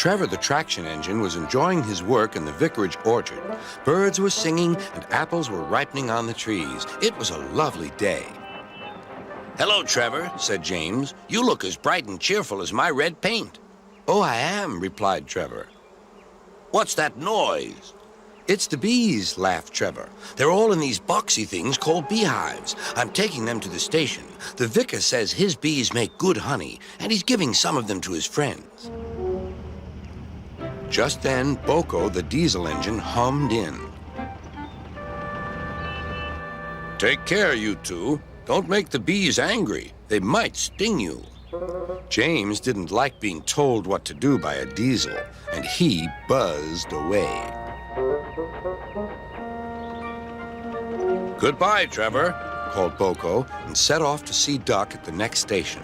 Trevor the traction engine was enjoying his work in the vicarage orchard, birds were singing and apples were ripening on the trees. It was a lovely day. Hello, Trevor, said James. You look as bright and cheerful as my red paint. Oh, I am, replied Trevor. What's that noise? It's the bees, laughed Trevor. They're all in these boxy things called beehives. I'm taking them to the station. The vicar says his bees make good honey, and he's giving some of them to his friends. Just then, Boko, the diesel engine, hummed in. Take care, you two. Don't make the bees angry. They might sting you. James didn't like being told what to do by a diesel, and he buzzed away. Goodbye, Trevor, called Boko, and set off to see Duck at the next station.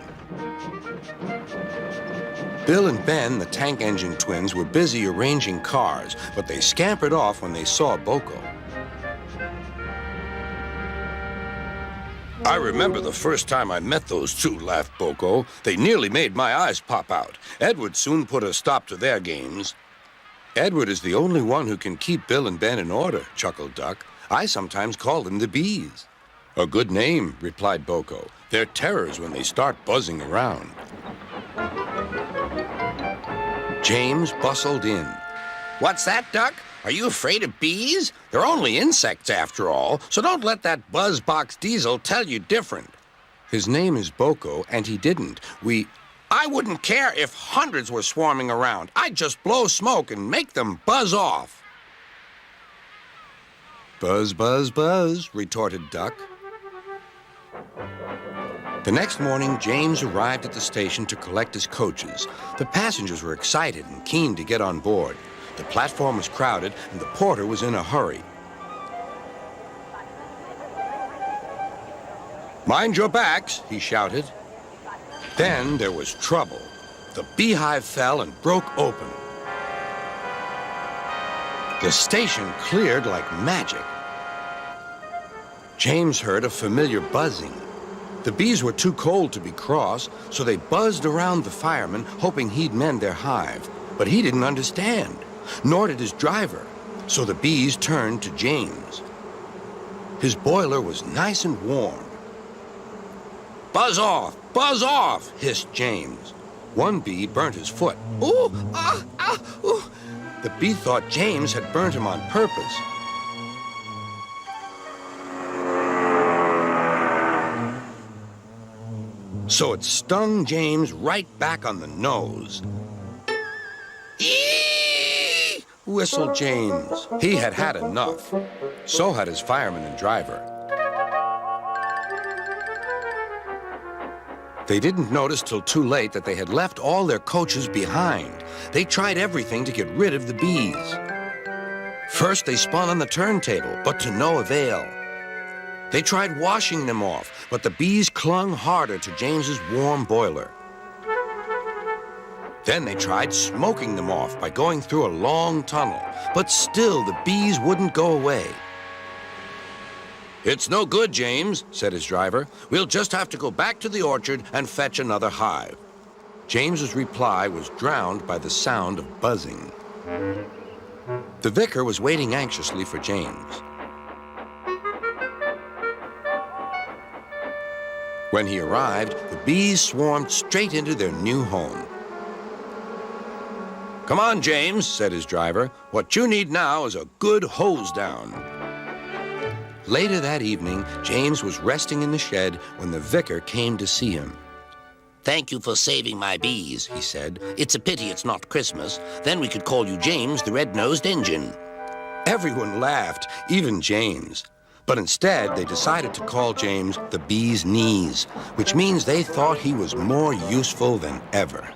Bill and Ben, the tank engine twins, were busy arranging cars, but they scampered off when they saw Boko. I remember the first time I met those two, laughed Boko. They nearly made my eyes pop out. Edward soon put a stop to their games. Edward is the only one who can keep Bill and Ben in order, chuckled Duck. I sometimes call them the bees. A good name, replied Boko. They're terrors when they start buzzing around. James bustled in. What's that, Duck? Are you afraid of bees? They're only insects after all, so don't let that buzzbox diesel tell you different. His name is Boko, and he didn't. I wouldn't care if hundreds were swarming around. I'd just blow smoke and make them buzz off. Buzz, buzz, buzz, retorted Duck. The next morning, James arrived at the station to collect his coaches. The passengers were excited and keen to get on board. The platform was crowded, and the porter was in a hurry. Mind your backs, he shouted. Then there was trouble. The beehive fell and broke open. The station cleared like magic. James heard a familiar buzzing. The bees were too cold to be cross, so they buzzed around the fireman, hoping he'd mend their hive. But he didn't understand, nor did his driver, so the bees turned to James. His boiler was nice and warm. Buzz off, hissed James. One bee burnt his foot. Ooh, ooh. The bee thought James had burnt him on purpose. So it stung James right back on the nose. Eee! Whistled James. He had had enough. So had his fireman and driver. They didn't notice till too late that they had left all their coaches behind. They tried everything to get rid of the bees. First, they spun on the turntable, but to no avail. They tried washing them off, but the bees clung harder to James's warm boiler. Then they tried smoking them off by going through a long tunnel, but still the bees wouldn't go away. It's no good, James, said his driver. We'll just have to go back to the orchard and fetch another hive. James's reply was drowned by the sound of buzzing. The vicar was waiting anxiously for James. When he arrived, the bees swarmed straight into their new home. Come on, James, said his driver. What you need now is a good hose down. Later that evening, James was resting in the shed when the vicar came to see him. Thank you for saving my bees, he said. It's a pity it's not Christmas. Then we could call you James the Red-Nosed Engine. Everyone laughed, even James. But instead, they decided to call James the Bee's Knees, which means they thought he was more useful than ever.